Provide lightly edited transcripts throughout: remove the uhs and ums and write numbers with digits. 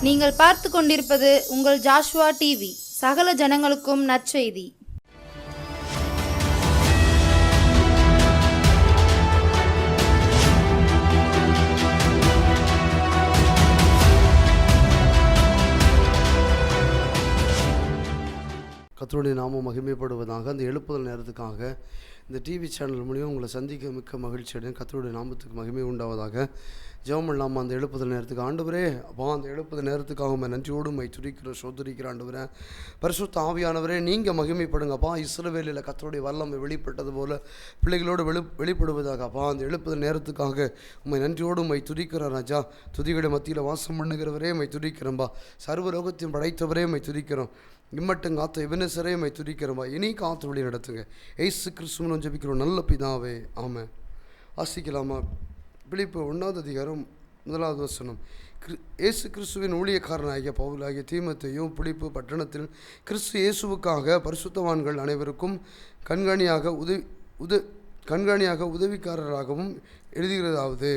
நீங்கள் பார்த்து கொண்டிருப்பது உங்கள் ஜாஷ்வா டிவி. சகல ஜனங்களுக்கும் நற்செய்தி. கர்த்தருடைய நாமம் மகிமைப்படுவதாக. அந்த எழுப்புதல் நேரத்துக்காக இந்த டிவி சேனல் மூலியம் உங்களை சந்திக்க மிக்க மகிழ்ச்சி அடையும். கர்த்தருடைய நாமத்துக்கு மகிமை உண்டாவதாக. ஜெபம் இல்லாமல் அந்த எழுப்புதல் நேரத்துக்கு ஆண்டவரே அப்பா, அந்த எழுப்புதல் நேரத்துக்காக நன்றியோடு துதிக்கிற சோதரிக்கிற ஆண்டவரே, பரிசுத்த ஆவியானவரே, நீங்கள் மகிமைப்படுங்கப்பா. இஸ்ரவேலில் கர்த்தருடைய வல்லமை வெளிப்பட்டது போல பிள்ளைகளோடு வெளிப்படுவதாக அப்பா. அந்த எழுப்புதல் நேரத்துக்காக உம்மை நன்றியோடு துதிக்கிற ராஜா. துதிகளை மத்தியில் வாசம் பண்ணுகிறவரே துதிக்கிறோம்பா. சர்வலோகத்தையும் படைத்தவரே துதிக்கிறோம். இம்மட்டும் காத்த எபினேசரே துதிக்கிறோம்பா. இனி காத்து வழி நடத்துங்க. ஏசு கிறிஸ்துவின் ஜெபிக்கிறோம் நல்ல பிதாவே, ஆமென். வாசிக்கலாமா? பிலிப்பு 1 அதிகாரம் 1 வசனம். இயேசு கிறிஸ்துவின் ஊழியக்காரனாகிய பவுலாகிய தீமோத்தேயும் பிலிப்பு பட்டணத்தில் கிறிஸ்து இயேசுவுக்காக பரிசுத்தவான்கள் அனைவருக்கும் கண்காணியாக உதவிக்காரராகவும் எழுதுகிறதாவது.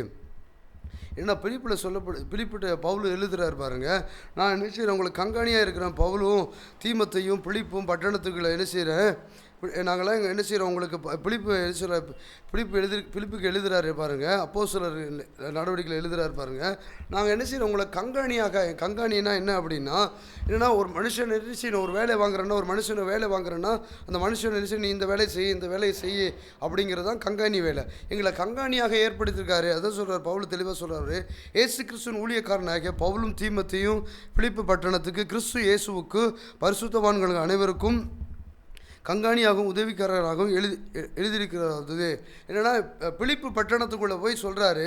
ஏன்னா பிலிப்பிட்ட பவுலும் எழுதுகிறார் பாருங்க. நான் என்ன செய்கிறேன், உங்களுக்கு கண்காணியாக இருக்கிறேன். பவுலும் தீமோத்தேயும் பிலிப்பும் பட்டணத்துக்குள்ள என்ன செய்கிறேன், நாங்களாம் இங்கே என்ன செய்கிறோம், உங்களுக்கு பிலிப்புக்கு எழுதுகிறாரு பாருங்கள். அப்போஸ்தலர் நடவடிக்கையில் எழுதுகிறார் பாருங்கள். நாங்கள் என்ன செய்கிறோம், உங்களை கண்காணினா என்ன அப்படின்னா, என்னென்னா ஒரு மனுஷன் என்ன செய்யணும், ஒரு வேலை வாங்குறேன்னா, ஒரு மனுஷனை வேலை வாங்குறேன்னா அந்த மனுஷன் என்ன செய்யணும், நீ இந்த வேலையை செய்ய, இந்த வேலையை செய்ய அப்படிங்கிறது தான் கண்காணி வேலை. எங்களை கண்காணியாக ஏற்படுத்தியிருக்காரு. அதான் சொல்கிறார் பவுல், தெளிவாக சொல்கிறாரு. இயேசு கிறிஸ்துவின் ஊழியக்காரனாகிய பவுலும் தீமோத்தேயும் பிலிப்பு பட்டணத்துக்கு கிறிஸ்து இயேசுவுக்கு பரிசுத்தவான்கள் அனைவருக்கும் கண்காணியாகவும் உதவிக்காரராகவும் எழுதியிருக்கிறது. என்னென்னா பிலிப்பு பட்டணத்துக்குள்ளே போய் சொல்கிறாரு,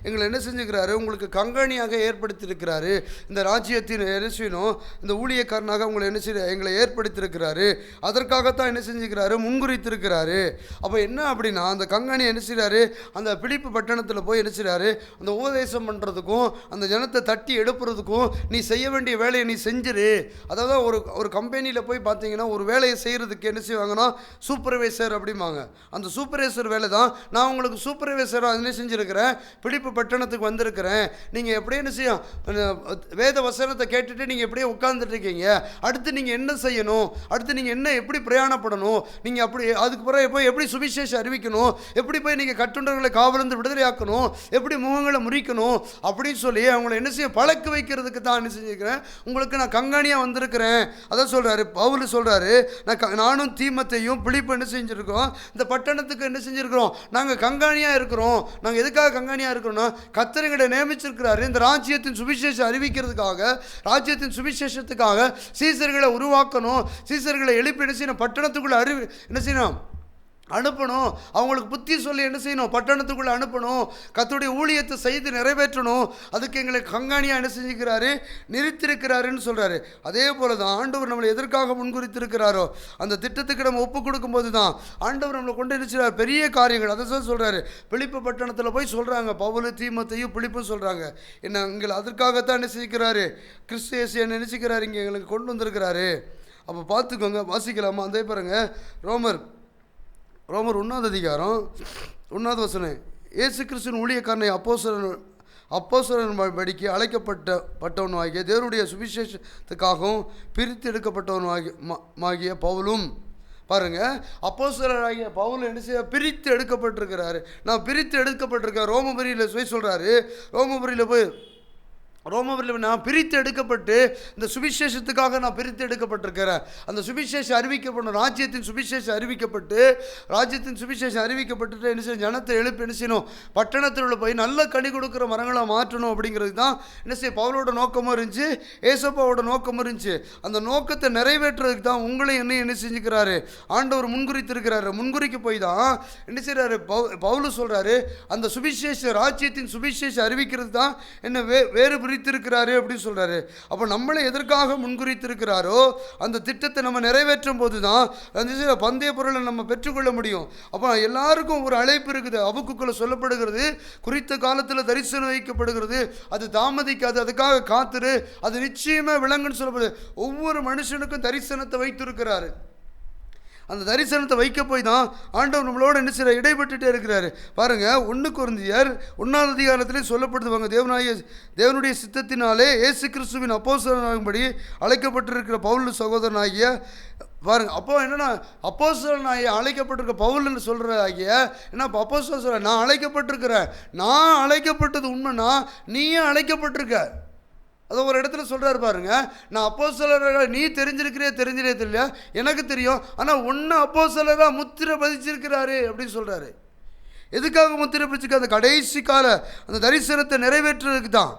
எங்களை என்ன செஞ்சுக்கிறாரு, உங்களுக்கு கண்காணியாக ஏற்படுத்தியிருக்கிறாரு. இந்த ராஜ்யத்தின் என்ன செய்யணும், இந்த ஊழியக்காரனாக உங்களை என்ன செய்ய எங்களை ஏற்படுத்தியிருக்கிறாரு. அதற்காகத்தான் என்ன செஞ்சுக்கிறாரு, முன்குறித்திருக்கிறாரு. அப்போ என்ன அப்படின்னா, அந்த கண்காணி என்ன செய்கிறாரு, அந்த பிலிப்பு பட்டணத்தில் போய் என்ன செய்கிறாரு, அந்த உபதேசம் பண்ணுறதுக்கும் அந்த ஜனத்தை தட்டி எடுப்புறதுக்கும் நீ செய்ய வேண்டிய வேலையை நீ செஞ்சிரு. அதாவது ஒரு கம்பெனியில் போய் பார்த்தீங்கன்னா ஒரு வேலையை செய்கிறதுக்கு என்ன செய்வாங்கன்னா சூப்பர்வைசர் அப்படிம்பாங்க. அந்த சூப்பர்வைசர் வேலை தான். நான் உங்களுக்கு சூப்பர்வைசராக என்ன செஞ்சுருக்கிறேன், பிலிப்பு பட்டணத்துக்கு வந்திருக்கிறேன். நீங்கள் எப்படியே என்ன செய்யும், வேத வசனத்தை கேட்டுட்டு நீங்கள் எப்படியே உட்கார்ந்துட்டு இருக்கீங்க. அடுத்து நீங்கள் என்ன செய்யணும், அடுத்து நீங்கள் என்ன எப்படி பிரயாணப்படணும், நீங்கள் அப்படி அதுக்கு பிறகு போய் எப்படி சுவிசேஷம் அறிவிக்கணும், எப்படி போய் நீங்கள் கட்டுண்டவர்களை காவலிருந்து விடுதலை ஆக்கணும், எப்படி முகங்களை முறிக்கணும் அப்படின்னு சொல்லி அவங்களை என்ன செய்ய பழக்க வைக்கிறதுக்கு தான் என்ன செஞ்சுருக்கிறேன், உங்களுக்கு நான் கண்காணியாக வந்திருக்கிறேன். அதான் சொல்கிறாரு பவுல், சொல்கிறாரு, நானும் தீமோத்தேயும் பிலிப்பு என்ன செஞ்சுருக்கோம், இந்த பட்டணத்துக்கு என்ன செஞ்சுருக்கிறோம், நாங்கள் கண்காணியாக இருக்கிறோம். நாங்கள் எதுக்காக கண்காணியாக இருக்கிறோம்னா, கர்த்தர் எங்களை நியமிச்சிருக்கிறாரு இந்த ராஜ்யத்தின் சுவிசேஷம் அறிவிக்கிறதுக்காக, ராஜ்யத்தின் சுவிசேஷத்துக்காக சீசர்களை உருவாக்கணும். சீசர்களை எழுப்பி என்ன செய்யணும், பட்டணத்துக்குள்ளே என்ன செய்யணும், அனுப்பணும். அவங்களுக்கு புத்தி சொல்லி என்ன செய்யணும், பட்டணத்துக்குள்ளே அனுப்பணும். கர்த்தருடைய ஊழியத்தை செய்து நிறைவேற்றணும். அதுக்கு எங்களை கண்காணியாக என்ன செஞ்சுக்கிறாரு, நிறுத்திருக்கிறாருன்னு சொல்கிறாரு. அதே போல தான் ஆண்டவர் நம்மளை எதற்காக முன்குறித்திருக்கிறாரோ அந்த திட்டத்துக்கு நம்ம ஒப்பு கொடுக்கும்போது தான் ஆண்டவர் நம்மளை கொண்டு நினைச்சார் பெரிய காரியங்கள். அதை சொல்கிறாரு. பிலிப்பு பட்டணத்தில் போய் சொல்கிறாங்க, பவுல் தீமோத்தேயும் பிலிப்பும் சொல்கிறாங்க, என்ன எங்களை அதற்காகத்தான் என்ன செய்கிறாரு, கிறிஸ்து இயேசு என்ன நினைச்சுக்கிறாரு, இங்கே எங்களுக்கு கொண்டு வந்திருக்கிறாரு. அப்போ பார்த்துக்கோங்க. வாசிக்கலாமா? அதே பாருங்க, ரோமர் 1 அதிகாரம் 1 வசனம். இயேசு கிறிஸ்துவின் ஊழியக்காரனை அப்போஸ்தலன் படிக்க அழைக்கப்பட்டவனாகிய தேவனுடைய சுவிசேஷத்துக்காகவும் பிரித்து எடுக்கப்பட்டவனாகிய பவுலும் பாருங்கள், அப்போஸ்தலராகிய பவுல் என்ன செய்ய பிரித்து எடுக்கப்பட்டிருக்கிறாரு. நான் பிரித்து எடுக்கப்பட்டிருக்கேன். ரோமபுரியில் போய் சொல்கிறாரு, ரோமபுரியில் நான் பிரித்து எடுக்கப்பட்டு இந்த சுவிசேஷத்துக்காக நான் பிரித்து எடுக்கப்பட்டிருக்கிறேன். அந்த சுவிசேஷம் அறிவிக்கப்படணும். ராஜ்யத்தின் சுவிசேஷம் அறிவிக்கப்பட்டுட்டு என்ன செய்யணும், ஜனத்தை எழுப்பி என்ன செய்யணும், பட்டணத்தில் போய் நல்ல கனி கொடுக்குற மரங்களை மாற்றணும். அப்படிங்கிறது தான் என்ன செய்ய பவுலோட நோக்கமும் இருந்துச்சு, ஏசப்பாவோட நோக்கமும் இருந்துச்சு. அந்த நோக்கத்தை நிறைவேற்றுறதுக்கு தான் உங்களை என்ன செஞ்சுக்கிறாரு, ஆண்டவர் முன்குறித்திருக்கிறாரு. முன்குறிக்க போய் தான் என்ன செய்கிறாரு, பவுல் சொல்கிறாரு, அந்த சுவிசேஷ ராஜ்யத்தின் சுவிசேஷம் அறிவிக்கிறது தான் என்ன வேறு முன்குறித்திருக்கிறாரு அப்படின்னு சொல்றாரு. அப்போ நம்மளை எதற்காக முன்குறித்திருக்கிறாரோ அந்த திட்டத்தை நம்ம நிறைவேற்றும் போது தான் அந்த பந்தய பொருளை நம்ம பெற்றுக்கொள்ள முடியும். அப்போ எல்லாருக்கும் ஒரு அழைப்பு இருக்குது. அபுக்குக்குள்ள சொல்லப்படுகிறது, குறித்த காலத்தில் தரிசனம் வைக்கப்படுகிறது, அது தாமதிக்காது, அதுக்காக காத்துரு, அது நிச்சயமா விளங்குன்னு சொல்லப்படுது. ஒவ்வொரு மனுஷனுக்கும் தரிசனத்தை வைத்திருக்கிறாரு. அந்த தரிசனத்தை வைக்க போய் தான் ஆண்டவர் நம்மளோட என்ன செய்ய இடைப்பட்டுட்டே இருக்கிறாரு. பாருங்கள், 1 கொரிந்தியர் 1ஆம் அதிகாரத்திலே சொல்லப்படுவாங்க, தேவனுடைய சித்தத்தினாலே இயேசு கிறிஸ்துவின் அப்போஸ்தலனாகும்படி அழைக்கப்பட்டிருக்கிற பவுல் சகோதரனாகிய பாருங்க. அப்போ என்னன்னா அப்போஸ்தலனாகிய அழைக்கப்பட்டிருக்க பவுல்னு சொல்கிறதாகிய என்ன, இப்போ அப்போஸ்தலன் சொல்ற நான் அழைக்கப்பட்டிருக்கிறேன், நான் அழைக்கப்பட்டது உண்மைன்னா நீயும் அழைக்கப்பட்டிருக்க. அதை ஒரு இடத்துல சொல்கிறாரு பாருங்க, நான் அப்போஸ்தலராக நீ தெரிஞ்சிருக்கிறியா தெரிஞ்சிலே தெரியல எனக்கு தெரியும், ஆனால் ஒன்று அப்போஸ்தலராக முத்திரை பதிச்சிருக்கிறாரு அப்படின்னு சொல்கிறாரு. எதுக்காக முத்திரை பதிச்சிருக்க? அந்த கடைசி கால அந்த தரிசனத்தை நிறைவேற்றுறதுக்கு தான்.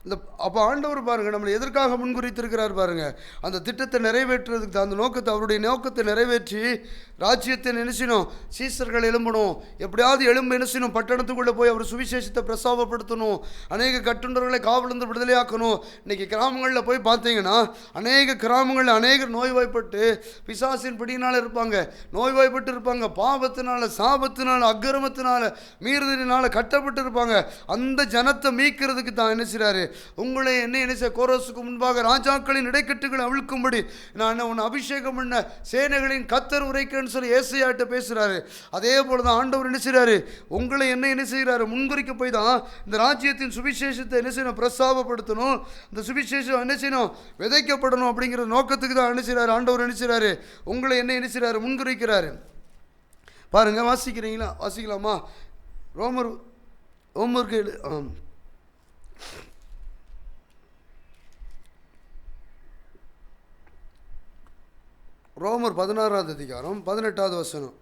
இந்த அப்போ ஆண்டவர் பாருங்கள் நம்மளை எதற்காக முன்குறித்திருக்கிறார் பாருங்கள், அந்த திட்டத்தை நிறைவேற்றுறதுக்கு தான். அந்த நோக்கத்தை, அவருடைய நோக்கத்தை நிறைவேற்றி ராஜ்யத்தை நினைச்சினோம். சீசர்கள் எழும்பணும், எப்படியாவது எழும்பு நினைச்சினோம், பட்டணத்துக்குள்ளே போய் அவர் சுவிசேஷத்தை பிரசாபப்படுத்தணும், அநேக கட்டுண்டர்களை காவலிருந்து விடுதலையாக்கணும். இன்றைக்கி கிராமங்களில் போய் பார்த்தீங்கன்னா அநேக கிராமங்களில் அநேகர் நோய்வாய்ப்பட்டு பிசாசின் பிடியினால் இருப்பாங்க, நோய்வாய்ப்பட்டு இருப்பாங்க, பாவத்தினால சாபத்தினால அக்கிரமத்தினால மீறுதலினால் கட்டப்பட்டு இருப்பாங்க. அந்த ஜனத்தை மீட்கிறதுக்கு தான் என்ன செய்கிறாரு, உங்களை என்ன செய்ய கோரோசுக்கு முன்பாக ராஜாக்களின் இடைக்கட்டுகளை அவிழ்க்கும்படி நான் உன்னை அபிஷேகம் பண்ண சேனைகளின் கர்த்தர் உரைக்கிறேன்னு சொல்லி ஏசாயாட்ட பேசுகிறாரு. அதே போல தான் ஆண்டவர் என்ன செய்கிறாரு, உங்களை என்ன செய்கிறாரு, முன்குறிக்க போய் தான் இந்த ராஜ்யத்தின் சுவிசேஷத்தை என்ன செய்யணும், பிரஸ்தாபப்படுத்தணும், இந்த சுவிசேஷம் என்ன செய்யணும், விதைக்கப்படணும் அப்படிங்கிற நோக்கத்துக்கு தான் என்ன செய்கிறாரு ஆண்டவர் என்ன செய்கிறாரு, உங்களை என்ன செய்கிறாரு, முன்குறிக்கிறாரு. பாருங்க, வாசிக்கிறீங்களா? வாசிக்கலாமா? ரோமருக்கு ரோமர் 16ஆம் அதிகாரம் 18வது வசனம்.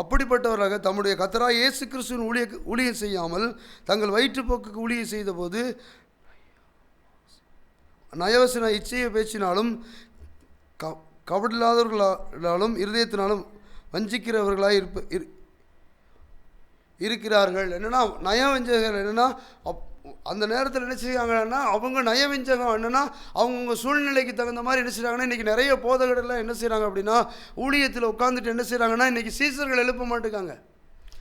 அப்படிப்பட்டவர்களாக தம்முடைய கர்த்தராகிய இயேசு கிறிஸ்துவின் ஊழியம் செய்யாமல் தங்கள் வயிற்றுப்போக்குக்கு ஊழியம் செய்த போது நயவசன இச்சையை பேச்சினாலும் கபடில்லாதவர்களாலும் இருதயத்தினாலும் வஞ்சிக்கிறவர்களாக இருக்கிறார்கள். என்னென்னா நயவஞ்சகர்கள் என்னென்னா அந்த நேரத்தில் என்ன செய்யாங்கன்னா அவங்க நயவஞ்சகம் என்னென்னா அவங்கவுங்க சூழ்நிலைக்கு தகுந்த மாதிரி என்ன செய்கிறாங்கன்னா இன்றைக்கி நிறைய போதகர்கள்லாம் என்ன செய்கிறாங்க அப்படின்னா ஊழியத்தில் உட்காந்துட்டு என்ன செய்கிறாங்கன்னா இன்றைக்கி சீசர்கள் எழுப்ப மாட்டேங்காங்க.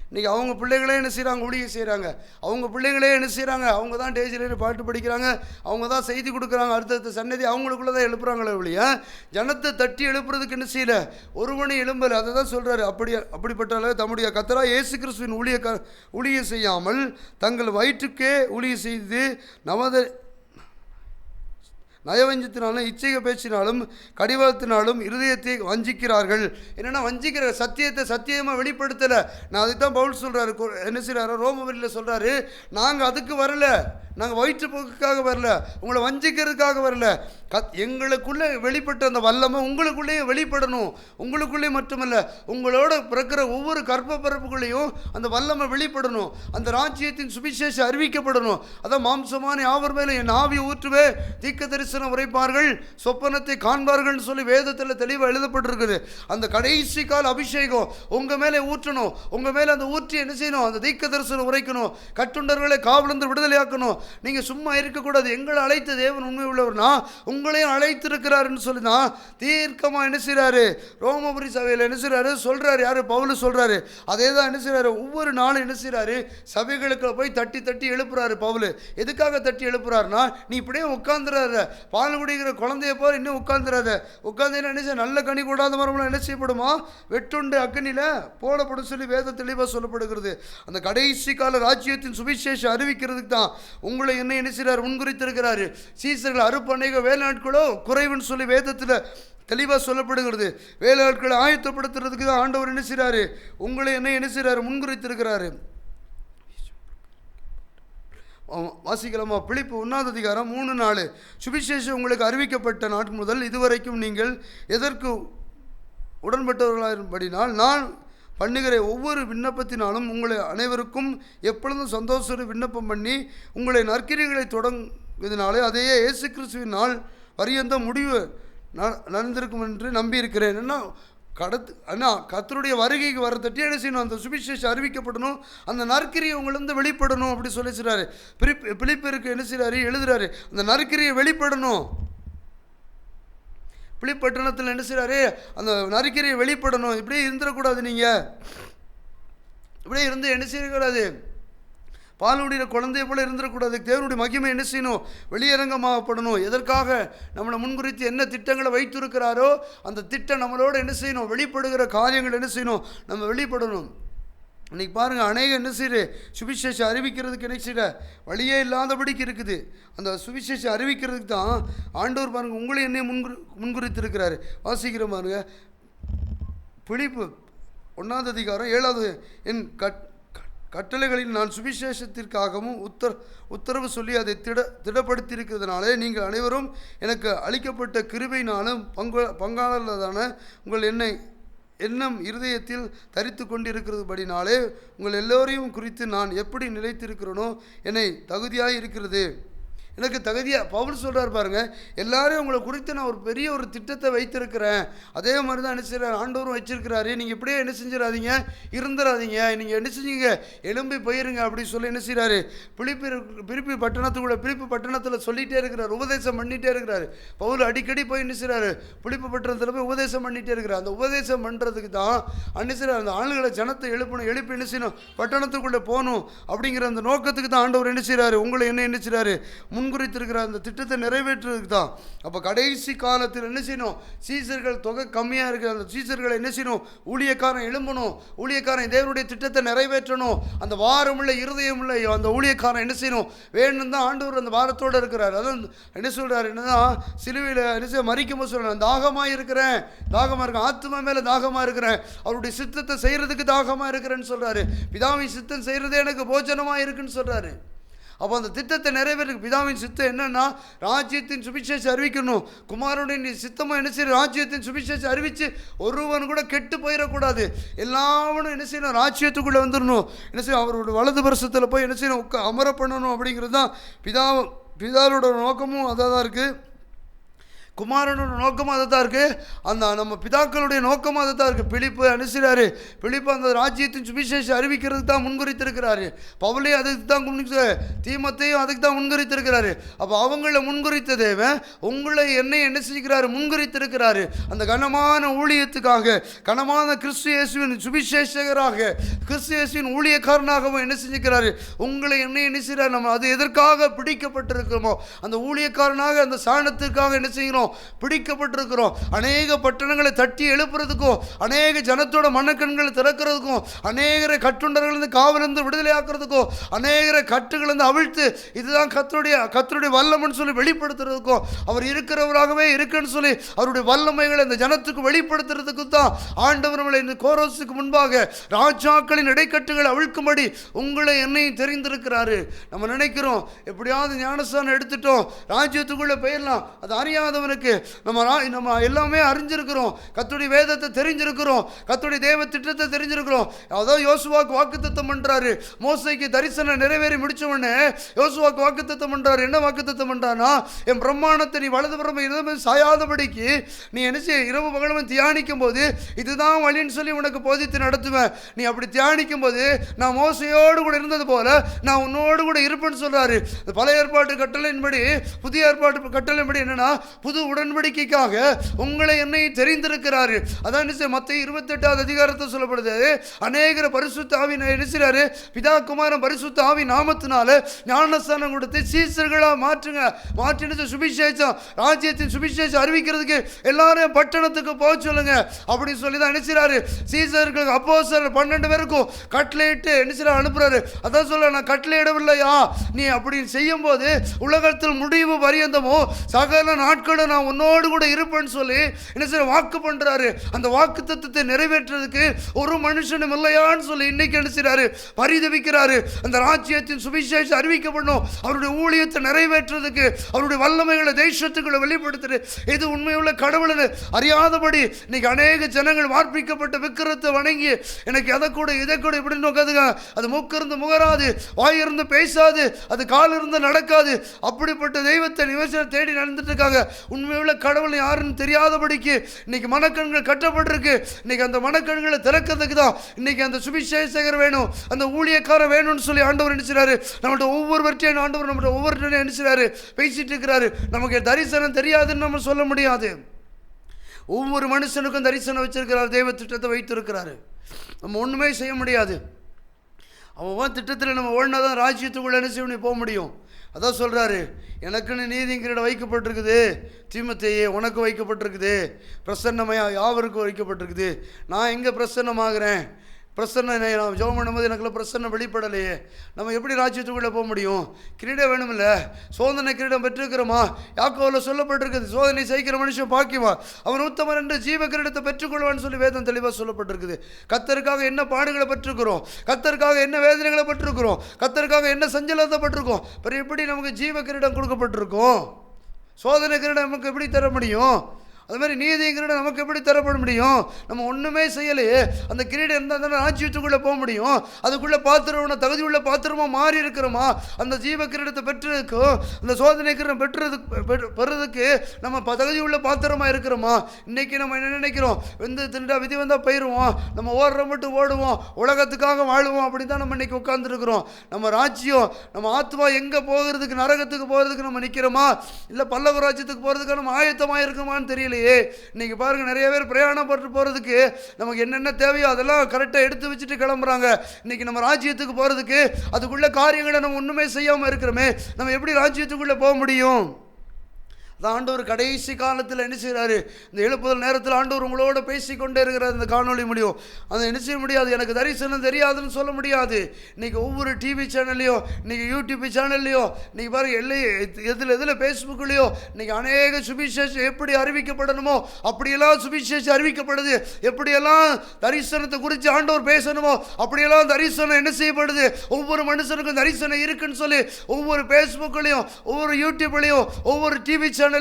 இன்றைக்கி அவங்க பிள்ளைகளே என்ன செய்கிறாங்க, ஊழியம் செய்கிறாங்க. அவங்க பிள்ளைகளே என்ன செய்கிறாங்க, அவங்க தான் டேஜிலேயே பாட்டு படிக்கிறாங்க, அவங்க தான் செய்தி கொடுக்குறாங்க, அடுத்தடுத்த சன்னதி அவங்களுக்குள்ளே தான் எழுப்புறாங்களே ஒழிய ஜனத்தை தட்டி எழுப்புறதுக்கு என்ன செய்யலை, ஒரு மணி எழும்பலை. அதை தான் சொல்கிறாரு. அப்படிப்பட்ட தம்முடைய கர்த்தராகிய இயேசு கிறிஸ்துவின் ஊழியம் செய்யாமல் தங்கள் வயிற்றுக்கே ஊழியம் செய்து நயவஞ்சத்தினாலும் இச்சைக பேச்சினாலும் கடிவாளத்தினாலும் இருதயத்தை வஞ்சிக்கிறார்கள். என்னென்னா வஞ்சிக்கிற சத்தியமாக வெளிப்படுத்தலை. நான் அதை தான் பவுல் சொல்கிறாரு, என்ன செய்கிறாரு, ரோமவரியில் சொல்கிறாரு, நாங்கள் அதுக்கு வரல, நாங்கள் வயிற்றுப்போக்குக்காக வரல, உங்களை வஞ்சிக்கிறதுக்காக வரல. எங்களுக்குள்ளே வெளிப்பட்ட அந்த வல்லமை உங்களுக்குள்ளேயே வெளிப்படணும். உங்களுக்குள்ளே மட்டுமல்ல, உங்களோட பிறக்கிற ஒவ்வொரு கற்ப பிறப்புக்குள்ளேயும் அந்த வல்லமை வெளிப்படணும். அந்த ராஜ்யத்தின் சுவிசேஷம் அறிவிக்கப்படணும். அதான் மாம்சமான யாவர் மேலே என் ஆவியை ஊற்றுவே, தீர்க்க தரிசனம் உரைப்பார்கள், சொப்பனத்தை காண்பார்கள்னு சொல்லி வேதத்தில் தெளிவாக எழுதப்பட்டிருக்குது. அந்த கடைசி கால அபிஷேகம் உங்கள் மேலே ஊற்றணும். உங்கள் மேலே அந்த ஊற்றி என்ன செய்யணும், அந்த தீர்க்க தரிசனம் உரைக்கணும், கட்டுண்டர்களை காவலிருந்து விடுதலையாக்கணும். நீங்கள் சும்மா இருக்கக்கூடாது. எங்களை அழைத்த தேவன் உண்மை உள்ளவர்னா உங்களையும் அழைத்திருக்கிறாருன்னு சொல்லி தான் தீர்க்கமாக என்ன செய்கிறாரு, ரோமபுரி சபையில் என்ன செய்கிறாரு சொல்கிறாரு. யார்? பவுல் சொல்கிறாரு. அதே தான் என்ன செய்கிறாரு, ஒவ்வொரு நாளும் என்ன செய்கிறாரு, சபைகளுக்கு போய் தட்டி தட்டி எழுப்புறாரு. பவுல் எதுக்காக தட்டி எழுப்புறாருன்னா, நீ இப்படியே உட்காந்துறாத, பால் குடிக்கிற குழந்தைய போல இன்னும் உட்காந்துறாத. உட்காந்து என்ன செய்ய, நல்ல கனி கூடாத மரம்லாம் என்ன செய்யப்படுமா, வெட்டுண்டு அக்கனியில் போடப்படும் சொல்லி வேத தெளிவாக சொல்லப்படுகிறது. அந்த கடைசி கால ராஜ்யத்தின் சுவிசேஷம் அறிவிக்கிறதுக்கு தான் உங்களை என்ன செய்கிறார், முன்குறித்திருக்கிறாரு. சீசர்கள் அறுப்பணைக வேலை நாட்களோ குறைவுன்னு சொல்லி வேதத்தில் தெளிவாக சொல்லப்படுகிறது. வேலை நாட்களை ஆயத்தப்படுத்துறதுக்கு தான் ஆண்டவர் என்ன செய்கிறாரு, உங்களை என்ன செய்கிறாரு, முன்குறித்திருக்கிறாரு. வாசிக்கலாமா? பிலிப்பு 1ஆம் அதிகாரம் 3-4. சுவிசேஷம் உங்களுக்கு அறிவிக்கப்பட்ட நாட்டு முதல் இதுவரைக்கும் நீங்கள் எதற்கு உடன்பட்டவர்களாயிருப்படினால் நான் பண்ணுகிற ஒவ்வொரு விண்ணப்பத்தினாலும் உங்களை அனைவருக்கும் எப்பொழுதும் சந்தோஷம் விண்ணப்பம் பண்ணி உங்களை நற்கிரிகளை தொடங்குவதனாலே அதையே இயேசு கிறிஸ்துவின் நாள் பரியந்த முடிவு நடந்திருக்கும் என்று நம்பியிருக்கிறேன். அண்ணா கர்த்தருடைய வருகைக்கு வர தட்டி என்ன செய்யணும், அந்த சுவிசேஷம் அறிவிக்கப்படணும், அந்த நற்கிரியை உங்களிருந்து வெளிப்படணும் அப்படி சொல்லிச்சுறாரு. பிலிப்பிற்கு என்ன செய்கிறாரு, எழுதுறாரு, அந்த நற்கிரியை வெளிப்படணும். பிலிப்பட்டணத்தில் என்ன செய்கிறாரு, அந்த நற்கிரியை வெளிப்படணும். இப்படியே இருந்துடக்கூடாது. நீங்கள் இப்படியே இருந்து என்ன செய்யக்கூடாது, பாலுடைய குழந்தைய போல இருந்துடக்கூடாது. தேவனுடைய மகிமை என்ன செய்யணும்? வெளியரங்கமாகப்படணும். எதற்காக நம்மளை முன்குறித்து என்ன திட்டங்களை வைத்திருக்கிறாரோ அந்த திட்டம் நம்மளோட என்ன செய்யணும்? வெளிப்படுகிற காரியங்கள் என்ன செய்யணும்? நம்ம வெளிப்படணும். இன்றைக்கி பாருங்கள், அநேக என்ன செய்யுது? சுவிசேஷம் அறிவிக்கிறதுக்கு என்ன செய்யற வழியே இல்லாதபடிக்கு இருக்குது. அந்த சுவிசேஷம் அறிவிக்கிறதுக்கு தான் ஆண்டவர் பாருங்கள் உங்களை என்னையும் முன்குறித்திருக்கிறாரு. வாசிக்கிற பாருங்க, பிலிப்பு 1 அதிகாரம் 7 என் கட்டளைகளில் நான் சுவிசேஷத்திற்காகவும் உத்தரவு சொல்லி அதை திடப்படுத்தியிருக்கிறதுனாலே நீங்கள் அனைவரும் எனக்கு அளிக்கப்பட்ட கிருபையினாலும் பங்காளதான உங்கள் எண்ணம் இருதயத்தில் தரித்து கொண்டிருக்கிறதுபடினாலே உங்கள் எல்லோரையும் குறித்து நான் எப்படி நிலைத்திருக்கிறேனோ என்னை தகுதியாக இருக்கிறது. எனக்கு தகுதியாக பவுல் சொல்கிறார் பாருங்க, எல்லாரையும் உங்களை குறித்து நான் ஒரு பெரிய ஒரு திட்டத்தை வைத்திருக்கிறேன். அதே மாதிரி தான் என்ன செய்கிறார்? ஆண்டவரும் வச்சிருக்கிறாரு. நீங்கள் இப்படியே என்ன செஞ்சிடாதீங்க, இருந்துடாதீங்க. நீங்கள் என்ன செஞ்சீங்க? எழும்பி போயிருங்க அப்படி சொல்லி என்ன செய்கிறாரு? பிலிப்பி பட்டணத்தில் சொல்லிகிட்டே இருக்கிறார், உபதேசம் பண்ணிகிட்டே இருக்கிறாரு. பவுல் அடிக்கடி போய் என்ன செய்கிறாரு? பிலிப்பி பட்டணத்தில் போய் உபதேசம் பண்ணிகிட்டே இருக்கிறார். அந்த உபதேசம் பண்ணுறதுக்கு தான் என்ன செய்கிறார்? அந்த ஆளுகளை ஜனத்தை எழுப்பி என்ன செய்யணும்? பட்டணத்துக்குள்ளே போகணும் அப்படிங்கிற அந்த நோக்கத்துக்கு தான் ஆண்டவர் என்ன செய்கிறாரு? உங்களை என்ன செய்கிறாரு? முன்குறித்திருக்கிற அந்த திட்டத்தை நிறைவேற்றுறதுக்கு தான். அப்போ கடைசி காலத்தில் என்ன செய்யணும்? சீசர்கள் தொகை கம்மியாக இருக்கிற அந்த சீசர்களை என்ன செய்யணும்? ஊழியக்காரன் எழும்பணும், ஊழியக்காரன் தேவனுடைய திட்டத்தை நிறைவேற்றணும். அந்த வாரமுள்ள இருதயமுள்ள அந்த ஊழியக்காரன் என்ன செய்யணும்? வேணும் தான் ஆண்டவர் அந்த வாரத்தோடு இருக்கிறார். அதான் என்ன சொல்கிறார்? என்னதான் சிலுவையில் என்ன செய்ய மறிக்கும் போது சொல்கிறேன், தாகமாக இருக்கேன், ஆத்மா மேலே தாகமாக இருக்கிறேன், அவருடைய சித்தத்தை செய்கிறதுக்கு தாகமாக இருக்கிறேன்னு சொல்கிறாரு. பிதாவின் சித்தம் செய்கிறதே எனக்கு போஜனமாக இருக்குன்னு சொல்கிறாரு. அப்போ அந்த திட்டத்தை நிறைவேற்ற பிதாவின் சித்தம் என்னன்னா, ராஜ்யத்தின் சுவிசேஷம் அறிவிக்கணும். குமாரனுடைய சித்தமாக என்ன செய்யணும்? ராஜ்யத்தின் சுவிசேஷம் அறிவித்து ஒருவன் கூட கெட்டு போயிடக்கூடாது. எல்லாவனும் என்ன செய்யணும்? ராஜ்யத்துக்குள்ளே வந்துடணும். என்ன செய்யணும்? அவரோட வலது பரிசத்தில் போய் என்ன செய்யணும்? அமர பண்ணணும். அப்படிங்கிறது தான் பிதாவோட நோக்கமும் அதாக தான் இருக்குது. குமாரனோட நோக்கமும் அதை தான் இருக்குது. அந்த நம்ம பிதாக்களுடைய நோக்கமும் அதை தான் இருக்குது. பிலிப்பு அனுசரிறாரு. பிலிப்பு அந்த ராஜ்யத்தின் சுவிசேஷம் அறிவிக்கிறதுக்கு தான் முன்குறித்திருக்கிறாரு. பவுலையும் அதுக்கு தான் தீமோத்தேயும் அதுக்கு தான் முன்குறித்திருக்கிறாரு. அப்போ அவங்கள முன்குறித்த தேவன் உங்களை என்ன செஞ்சுக்கிறாரு? முன்குறித்திருக்கிறாரு. அந்த கனமான ஊழியத்துக்காக, கனமான கிறிஸ்து இயேசுவின் சுவிசேஷகராக, கிறிஸ்து இயேசுவின் ஊழியக்காரனாகவும் என்ன செஞ்சுக்கிறாரு? உங்களை என்ன செய்கிறார்? நம்ம அது எதற்காக பிடிக்கப்பட்டிருக்கிறோமோ அந்த ஊழியக்காரனாக, அந்த சாணத்திற்காக என்ன செய்கிறோம்? பிடிக்கப்பட்டிருக்கிறோம். அநேக பட்டணங்களை தட்டி எழுப்புறதுக்கும், அநேக ஜனத்தோட மனக்கண்களை திறக்கிறதுக்கும், அநேகரை கட்டுண்டர்களிருந்து காவலிருந்து விடுதலை ஆக்குறதுக்கும், அநேகரை கட்டுகளிலிருந்து அவிழ்த்து இதுதான் கர்த்தருடைய வல்லமைன்னு சொல்லி வெளிப்படுத்துறதுக்கும், அவர் இருக்கிறவராகவே இருக்குன்னு சொல்லி அவருடைய வல்லமைகளை இந்த ஜனத்துக்கு வெளிப்படுத்துறதுக்கு தான் ஆண்டவர் நம்மளை இந்த கோரோசுக்கு முன்பாக ராஜாக்களின் இடைக்கட்டுகளை அவிழ்க்கும்படி உங்களை என்னையும் தெரிந்திருக்கிறாரு. நம்ம நினைக்கிறோம் எப்படியாவது ஞானஸ்தானம் எடுத்துட்டோம், ராஜ்யத்துக்குள்ள போயிடலாம். அது அறியாதவனுக்கு நம்ம எல்லாமே அறிஞ்சிருக்கிறோம். கர்த்தருடைய வேதத்தை தெரிஞ்சிருக்கிறோம், கர்த்தருடைய தேவ திட்டத்தை தெரிஞ்சிருக்கிறோம். அதோ யோசுவாக்கு வாக்குத்தத்தம் பண்றாரு. மோசேக்கு தரிசனம் நிறைவேறி முடிச்ச உடனே யோசுவாக்கு வாக்குத்தத்தம் பண்றாரு. என்ன வாக்குத்தத்தம் பண்றானா? என் பிரமாணத்தை நீ வலதுபுறம் இடதுபுறம் சாயாதபடிக்கு நீ என்ன செய்ய? இரவு பகலும் தியானிக்கும் போது இதுதான் வழின்னு சொல்லி உனக்கு போதித்து நடத்துவேன். நீ அப்படி தியானிக்கும் போது நான் மோசையோடு கூட இருந்தது போல நான் உன்னோடு கூட இருப்பேன்னு சொல்றாரு. பழைய ஏற்பாட்டு கட்டளையின்படி, புதிய ஏற்பாட்டு கட்டளையின்படி என்னன்னா, புது உடன்படிக்கைக்காக உங்களை என்னை தெரிந்திருக்கிறாரு. அதான் மத்தேயு 28 அதிகாரத்தில் சொல்லப்படுது. அநேகர பரிசுத்த ஆவி நினைச்சாரு, பிதா குமாரன் பரிசுத்த ஆவி நாமத்தினால ஞானஸ்தானம் கொடுத்து சீசர்களா மாற்றுங்க. மாற்றி சுவிசேஷம், ராஜ்யத்தின் சுவிசேஷம் அறிவிக்கிறதுக்கு எல்லாரும் பட்டணத்துக்கு போக சொல்லுங்க அப்படின்னு சொல்லி தான் நினைச்சாரு. சீசர்கள் அப்போஸ்தலர் 12 பேருக்கும் கட்டளையிட்டு நினைச்சாரு அனுப்புறாரு. அதான் சொல்ல, நான் கட்டளையிடவில்லையா, நீ அப்படி செய்யும் போது உலகத்தில் முடிவு பரியந்தமோ சகல நாட்களும் நான் உன்னோடு கூட இருப்பேன்னு சொல்லி என்ன செய்ய வாக்கு பண்றாரு. அந்த வாக்கு தத்துவத்தை நிறைவேற்றுறதுக்கு ஒரு மனுஷனும் இல்லையான்னு சொல்லி இன்னைக்கு என்ன செய்றாரு? பரிதவிக்கிறாரு. அந்த ராஜ்யத்தின் சுவிசேஷம் அறிவிக்கப்படணும், அவருடைய ஊழியத்தை நிறைவேற்றுறதுக்கு, அவருடைய வல்லமைகளை தேசத்துக்குள்ள வெளிப்படுத்துறது. இது உண்மையுள்ள கடவுள்னு அறியாதபடி இன்னைக்கு அநேக ஜனங்கள் வார்ப்பிக்கப்பட்ட விக்கிரத்தை வணங்கி எனக்கு அதை கூட இதை கூட இப்படின்னு உட்காந்துங்க. அது மூக்கிருந்து முகராது, வாயிருந்து பேசாது, அது காலிருந்து நடக்காது. அப்படிப்பட்ட தெய்வத்தை நிவசனம் தேடி நடந்துட்டு இருக்காங்க. உண்மையுள்ள கடவுள் யாருன்னு தெரியாதபடிக்கு இன்னைக்கு மனக்கண்கள் கட்டப்பட்டிருக்கு. இன்னைக்கு அந்த மனக்கண்களை திறக்கிறதுக்கு தான் இன்னைக்கு அந்த சுவிசேஷகர் வேணும், அந்த ஊழியக்காரர் வேணும்னு சொல்லி ஆண்டவர் நினைச்சாரு. நம்மகிட்ட ஒவ்வொருவர்கிட்டையும் ஆண்டவர் நம்மகிட்ட ஒவ்வொருத்தையும் நினைச்சாரு பேசிட்டு இருக்கிறாரு. நமக்கு தரிசனம் தெரியாதுன்னு நம்ம சொல்ல முடியாது. ஒவ்வொரு மனுஷனுக்கும் தரிசனம் வச்சிருக்கிறார், தெய்வ திட்டத்தை வைத்திருக்கிறாரு. நம்ம ஒண்ணுமே செய்ய முடியாது. அவன் திட்டத்தில் நம்ம ஓடினா தான் ராஜ்யத்துக்குள்ளே என்ன செய்ய போக முடியும். அதான் சொல்கிறாரு, எனக்குன்னு நீதிங்கிற வைக்கப்பட்டிருக்குது, தீமோத்தேயே உனக்கு வைக்கப்பட்டிருக்குது, பிரசன்னமையாக யாவருக்கும் வைக்கப்பட்டிருக்குது. நான் எங்கே பிரசன்னமாகிறேன்? பிரசன்ன நான் ஜெபம் பண்ணும்போது எனக்குள்ள பிரசன்னம் வெளிப்படலையே. நம்ம எப்படி ராஜ்யத்துக்குள்ளே போக முடியும்? கிரீடம் வேணுமில்ல, சோதனை கிரீடம் பெற்றிருக்கிறோமா? யாக்கோவில் சொல்லப்பட்டிருக்குது, சோதனை சகிக்கிற மனுஷன் பாக்கியமா, அவன் உத்தமன் என்று ஜீவ கிரீடத்தை பெற்றுக்கொள்வான்னு சொல்லி வேதம் தெளிவாக சொல்லப்பட்டிருக்குது. கர்த்தருக்காக என்ன பாடுகளை பெற்றிருக்கிறோம், கர்த்தருக்காக என்ன வேதனைகளை பெற்றிருக்கிறோம், கர்த்தருக்காக என்ன சஞ்சலத்தை பெற்றிருக்கோம், பிறகு எப்படி நமக்கு ஜீவ கிரீடம் கொடுக்கப்பட்டிருக்கோம்? சோதனை கிரீடம் நமக்கு எப்படி தர முடியும்? அது மாதிரி நீதி கிரீடம் நமக்கு எப்படி தரப்பட முடியும்? நம்ம ஒன்றுமே செய்யலையே. அந்த கிரீடம் இருந்தால் தானே ராஜ்யத்துக்குள்ளே போக முடியும். அதுக்குள்ளே பாத்திரம் தகுதி உள்ள பாத்திரமாக மாறி இருக்கிறோமா? அந்த ஜீவ கிரீடத்தை பெற்றதுக்கும் அந்த சோதனை கிரீடம் பெறதுக்கு நம்ம தகுதி உள்ள பாத்திரமாக இருக்கிறோமா? இன்றைக்கி நம்ம என்ன நினைக்கிறோம், திண்டா விதி வந்தால் போயிடுவோம், நம்ம ஓடுற மட்டும் ஓடுவோம், உலகத்துக்காக வாழுவோம், அப்படி தான் நம்ம இன்றைக்கி உட்காந்துருக்குறோம். நம்ம ராஜ்யம், நம்ம ஆத்மா எங்கே போகிறதுக்கு, நரகத்துக்கு போகிறதுக்கு நம்ம நிற்கிறோமா, இல்லை பல்லவ ராஜ்யத்துக்கு போகிறதுக்கு நம்ம ஆயத்தமாக இருக்குமான்னு தெரியல. இன்னைக்கு பாருங்க, நிறைய பேர் பிரயாணம் பட்டு போறதுக்கு நமக்கு என்னென்ன தேவையோ அதெல்லாம் கரெக்டாக எடுத்து வச்சுட்டு கிளம்புறாங்க. இன்னைக்கு நம்ம ராஜ்யத்துக்கு போறதுக்கு அதுக்குள்ள காரியங்களை நம்ம ஒண்ணுமே செய்யாம இருக்கிறோமே, நம்ம எப்படி ராஜ்யத்துக்குள்ள போக முடியும்? ஆண்டவர் கடைசி காலத்தில் என்ன செய்கிறாரு, இந்த எழுப்புதல் நேரத்தில் ஆண்டவர் உங்களோட பேசிக்கொண்டே இருக்கிறார். இந்த காணொலி முடியும், அதை என்ன செய்ய முடியாது, எனக்கு தரிசனம் தெரியாதுன்னு சொல்ல முடியாது. இன்றைக்கி ஒவ்வொரு டிவி சேனல்லையோ, இன்றைக்கி யூடியூப் சேனல்லையோ, இன்றைக்கி பாருங்கள் எதில் ஃபேஸ்புக்லேயோ இன்றைக்கி அநேக சுவிசேஷம் எப்படி அறிவிக்கப்படணுமோ அப்படியெல்லாம் சுவிசேஷம் அறிவிக்கப்படுது. எப்படியெல்லாம் தரிசனத்தை குறித்து ஆண்டவர் பேசணுமோ அப்படியெல்லாம் தரிசனம் என்ன செய்யப்படுது. ஒவ்வொரு மனுஷனுக்கும் தரிசனம் இருக்குன்னு சொல்லி ஒவ்வொரு ஃபேஸ்புக்லேயும், ஒவ்வொரு யூடியூப்லேயும், ஒவ்வொரு டிவி சேனல்லையும்,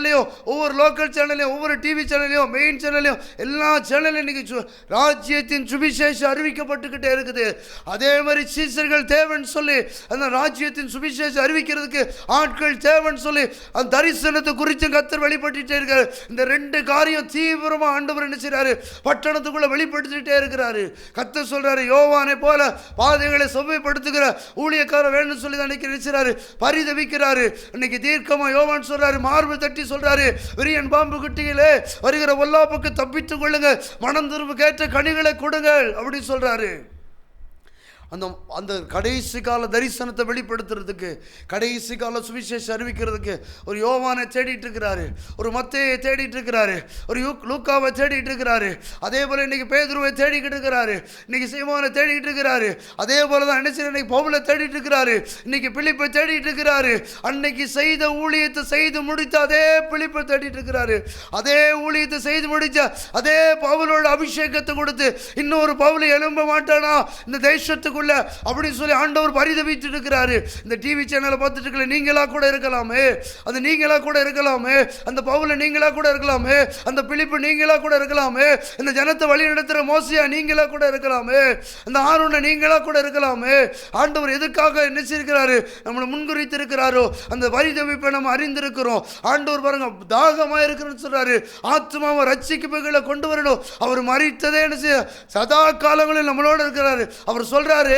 ஒவ்வொரு லோக்கல் சேனல்லையும், ஒவ்வொரு டிவி சேனல்லையும், மெயின் சேனல்லையும், எல்லா சேனல்லையும் இன்னைக்கு ராஜ்யத்தின் சுவிசேஷம் அறிவிக்கப்பட்டுக்கிட்டே இருக்குது. அதே மாதிரி சீசர்கள் தேவன் சொல்லி அந்த ராஜ்யத்தின் சுவிசேஷம் அறிவிக்கிறதுக்கு ஆட்கள் தேவன் சொல்லி அந்த தரிசனத்தை குறித்து கர்த்தர் வெளிப்படுத்திட்டே இருக்காரு. இந்த ரெண்டு காரியம் தீவிரமா ஆண்டவர் என்ன செய்றாரு, பட்டணத்துக்குள்ள வெளிப்படுத்திட்டே இருக்கிறாரு. கர்த்தர் சொல்றாரு, யோவானை போல பாதைகளை செவ்வாய்ப்படுத்துகிற ஊழியக்காரர் வேணும்னு சொல்லி தான் நினைக்கிறாரு, பரிதவிக்கிறாரு. இன்னைக்கு தீர்க்கமா யோவான் சொல்றாரு, மார்பு தட்டி சொல்றாரு, விரியன் பாம்பு குட்டிகளே வருகிற ஒல்லாப்புக்கு தப்பித்துக் கொள்ளுங்க, மனம் திரும்ப கேட்ட கனிகளை கொடுங்கள் அப்படி சொல்றாரு. அந்த கடைசி கால தரிசனத்தை வெளிப்படுத்துறதுக்கு, கடைசி கால சுவிசேஷம் அறிவிக்கிறதுக்கு ஒரு யோவானை தேடிட்டு இருக்கிறாரு, ஒரு மத்தேயை தேடிட்டு இருக்கிறாரு, ஒரு லூக்காவை தேடிட்டு இருக்கிறாரு. அதே போல இன்னைக்கு பேதுருவை தேடிக்கிட்டு இருக்கிறாரு, இன்னைக்கு சீமோனை தேடிட்டு இருக்கிறாரு. அதே போல தான் இன்னைக்கு பவுலை தேடிட்டு இருக்கிறாரு, இன்னைக்கு பிலிப்பை தேடிட்டு இருக்கிறாரு. அன்னைக்கு செய்த ஊழியத்தை செய்து முடித்த அதே பிலிப்பை தேடிட்டு இருக்கிறாரு. அதே ஊழியத்தை செய்து முடிச்ச அதே பவுலோட அபிஷேகத்தை கொடுத்து இன்னொரு பவுலை எழும்ப மாட்டானா இந்த தேசத்துக்கு அப்படின்னு சொல்லி ஆண்டவர் பரிதவித்து இருக்கிறாரு. இந்த டிவி சேனலை பார்த்துட்டு இருக்கல நீங்களா கூட இருக்கலாமே, அது நீங்களா கூட இருக்கலாமே, அந்த பவுல நீங்களா கூட இருக்கலாமே, அந்த பிலிப்பு நீங்களா கூட இருக்கலாமே, இந்த ஜனத்தை வழி நடத்துகிற மோசையா நீங்களா கூட இருக்கலாமே, அந்த ஆரோனை நீங்களா கூட இருக்கலாமே. ஆண்டவர் எதுக்காக நினைச்சிருக்கிறாரு, நம்மளை முன்குறித்து இருக்கிறாரோ அந்த பரிதவிப்பை நம்ம அறிந்திருக்கிறோம். ஆண்டவர் பாருங்க தாகமா இருக்கிறன்னு சொல்றாரு, ஆத்மாவை ரட்சிக்கப்படுகளை கொண்டு வரணும். அவர் மரித்ததே என்ன செய்ய சதா காலங்களில் நம்மளோட இருக்கிறாரு. அவர் சொல்றாரு,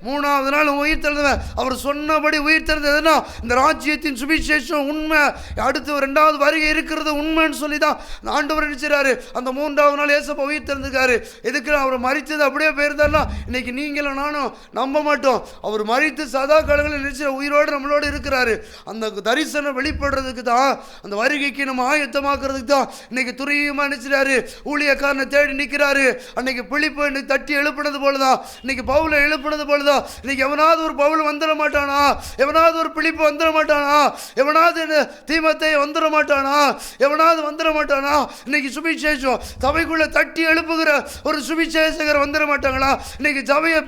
மூணாவது நாள் உயிர் தெழுந்தவன், அவர் சொன்னபடி உயிர் தெழுந்ததுன்னா இந்த ராஜ்யத்தின் சுவிசேஷம் உண்மை, அடுத்து இரண்டாவது வருகை இருக்கிறது உண்மைன்னு சொல்லி தான் ஆண்டவர் நினைச்சாரு. அந்த மூன்றாவது நாள் ஏசப்பா உயிர் தெழுந்திருக்காரு. எதுக்கு அவர் மரித்தது அப்படியே போயிருந்தாருன்னா இன்னைக்கு நீங்களும் நானும் நம்ப மாட்டோம். அவர் மரித்து சதா காலங்களில் நினைச்ச உயிரோடு நம்மளோட இருக்கிறாரு. அந்த தரிசனம் வெளிப்படுறதுக்கு தான், அந்த வருகைக்கு நம்ம ஆயத்தமாக்குறதுக்கு தான் இன்னைக்கு துரியமா நினைச்சாரு, ஊழியக்காரனை தேடி நிற்கிறாரு. அன்னைக்கு பிலிப்பை தட்டி எழுப்பினது போலதான் இன்னைக்கு பவுலை எழுப்பினது போலதான் இன்னைக்கு எவனாவது ஒரு பவுல் வந்துட மாட்டானா, எவனாவது ஒரு பிலிப்பு வந்துட மாட்டானா, எவனாவது தீமோத்தேயு வந்துட மாட்டானா, எவனாவது வந்துட மாட்டானா. இன்னைக்கு சுவிசேஷம் சபைக்குள்ள தட்டி எழுப்புகிற ஒரு சுவிசேஷகர் வந்துட மாட்டாங்களா? இன்னைக்கு சபையை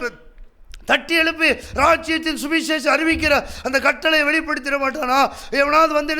தட்டி எழுப்பி ராஜ்யத்தின் சுவிசேஷம் அறிவிக்கிற அந்த கட்டளை வெளிப்படுத்திட மாட்டானா? எவனாவது வந்து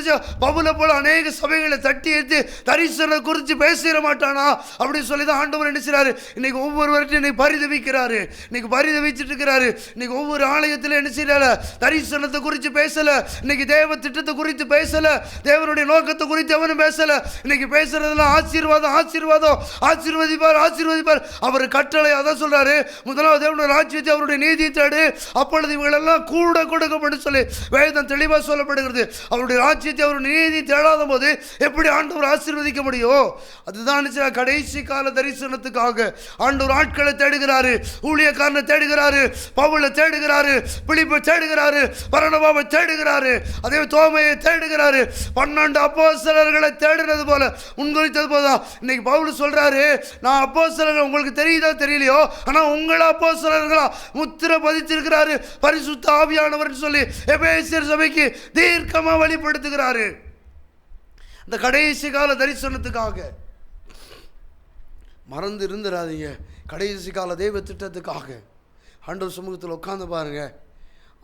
பவுலை போல அநேக சபைகளை தட்டி எடுத்து தரிசனம் குறித்து பேசிட மாட்டானா? அப்படின்னு சொல்லி தான் ஆண்டவர் நினைச்சாரு. இன்னைக்கு ஒவ்வொருவர்கிட்டையும் இன்னைக்கு பரிதவிக்கிறாரு, இன்னைக்கு பரிதவிச்சுட்டு இருக்கிறாரு. இன்னைக்கு ஒவ்வொரு ஆலயத்தில் என்ன செய்யல, தரிசனத்தை குறித்து பேசல, இன்னைக்கு தேவ திட்டத்தை குறித்து பேசல, தேவனுடைய நோக்கத்தை குறித்து எவனும் பேசல. இன்னைக்கு பேசுறதெல்லாம் ஆசீர்வாதம் ஆசீர்வாதம், ஆசீர்வதிப்பார் ஆசீர்வதிப்பார். அவர் கட்டளை அதான் சொல்றாரு, முதலாவது தேவனுடைய ராஜ்யத்தை அவருடைய நீதி நீதி தேடு, அப்பொழுது இவங்களெல்லாம் கூட கொடுக்கப்படும் சொல்லி வேதம் தெளிவாக சொல்லப்படுகிறது. அவருடைய ராஜ்யத்தை அவர் நீதி தேடாத போது எப்படி ஆண்டவர் ஆசீர்வதிக்க முடியும்? அதுதான் கடைசி கால தரிசனத்துக்காக ஆண்டவர் ஆட்களை தேடுகிறாரு, ஊழியக்காரனை தேடுகிறாரு, பவுலை தேடுகிறாரு, பிலிப்பை தேடுகிறாரு, பரணபாவை தேடுகிறாரு, அதே தோமையை தேடுகிறாரு. 12 அப்போஸ்தலர்களை தேடுறது போல முன்குறித்தது போதுதான் இன்னைக்கு பவுல் சொல்றாரு, நான் அப்போஸ்தலர்கள் உங்களுக்கு தெரியுதா தெரியலையோ, ஆனா உங்களை அப்போஸ்தலர்களா முத்திரை பதித்திருக்கிறாரு பரிசுத்த ஆவியானவர் சொல்லி எபேசியர் சபைக்கு தீர்க்கமா வெளிப்படுத்துகிறாரு. இந்த கடைசி கால தரிசனத்துக்காக மறந்து இருந்துடாதீங்க. கடைசி கால தெய்வ திட்டத்துக்காக ஆண்டவர் சமூகத்தில் உட்காந்து பாருங்க.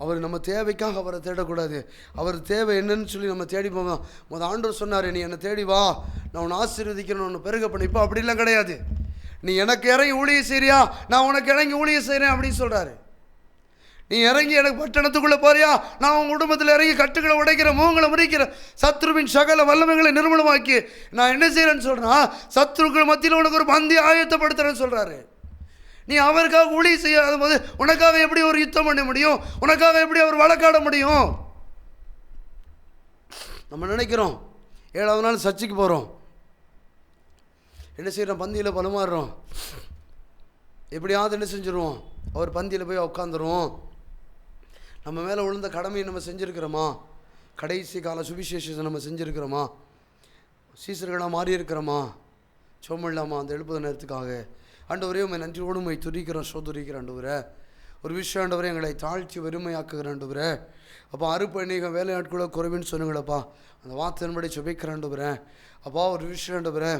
அவர் நம்ம தேவைக்காக அவரை தேடக்கூடாது. அவர் தேவை என்னன்னு சொல்லி நம்ம தேடி போவோம். ஆண்டவர் சொன்னார், நீ என்னை தேடி வா, நான் உன்னை ஆசீர்வதிக்கணும், உன்னை பெருக பண்ணி. இப்போ அப்படிலாம் கிடையாது. நீ எனக்கு இறங்கி ஊழியம் செய்றியா, நான் உனக்கு இறங்கி ஊழியம் செய்கிறேன் அப்படின்னு சொல்கிறாரு. நீ இறங்கி எனக்கு பட்டணத்துக்குள்ளே போறியா, நான் உன் குடும்பத்தில் இறங்கி கட்டுகளை உடைக்கிறேன், மூங்களை முறிக்கிறேன், சத்ருவின் சகல வல்லமைகளை நிர்மூலமாக்கி நான் என்ன செய்கிறேன்னு சொல்கிறேன், சத்ருக்கள் மத்தியில் உனக்கு ஒரு பந்தி ஆயத்தப்படுத்துறேன்னு சொல்கிறாரு. நீ அவருக்காக ஊழியம் செய்யாத போது உனக்காக எப்படி ஒரு யுத்தம் பண்ண முடியும்? உனக்காக எப்படி அவர் வழக்காட முடியும்? நம்ம நினைக்கிறோம் 7வது நாள் சர்ச்சுக்கு போகிறோம், என்ன செய்கிறோம், பந்தியில் பலமாறுறோம், எப்படியாவது என்ன செஞ்சுருவோம், அவர் பந்தியில் போய் உட்காந்துருவோம். நம்ம மேலே விழுந்த கடமையை நம்ம செஞ்சுருக்கிறோமா? கடைசி கால சுவிசேஷத்தை நம்ம செஞ்சுருக்கிறோமா? சீசர்களாக மாறி இருக்கிறோமா? சோமில்லாமா அந்த எழுப்புத நேரத்துக்காக ஆண்டவரே உண்மை நன்றியோடு உண்மை துதிக்கிறோம், சோதுரிக்கிறேன் ஆண்டவரே. ஒரு விஷயம் ஆண்டவரே, எங்களை தாழ்த்தி வெறுமையாக்குகிற ஆண்டவரே. அப்போ அறுப்பணிக வேலையாட்களோ குறைவுன்னு சொன்னீங்களப்பா, அந்த வார்த்தையின்படி சுபிக்கிறேன் ஆண்டவரே. அப்பா ஒரு விஷயம் ஆண்டவரே,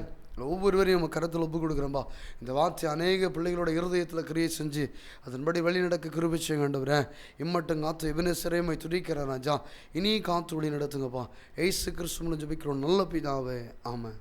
ஒவ்வொருவரையும் நம்ம கருத்தில் ஒப்பு கொடுக்குறோம்பா. இந்த வார்த்தை அநேக பிள்ளைகளோட இருதயத்தில் கிரியை செஞ்சு அதன்படி வழி நடக்க கிருபை செய்யுங்க ஆண்டவரே. இம்மட்டும் காத்து எபினேசரேமை துதிக்கிறேன் ராஜா, இனி காத்து வழி நடத்துங்கப்பா. ஏசு கிறிஸ்துவின் ஜெபிக்கிறோம் நல்ல பிதாவே, ஆமென்.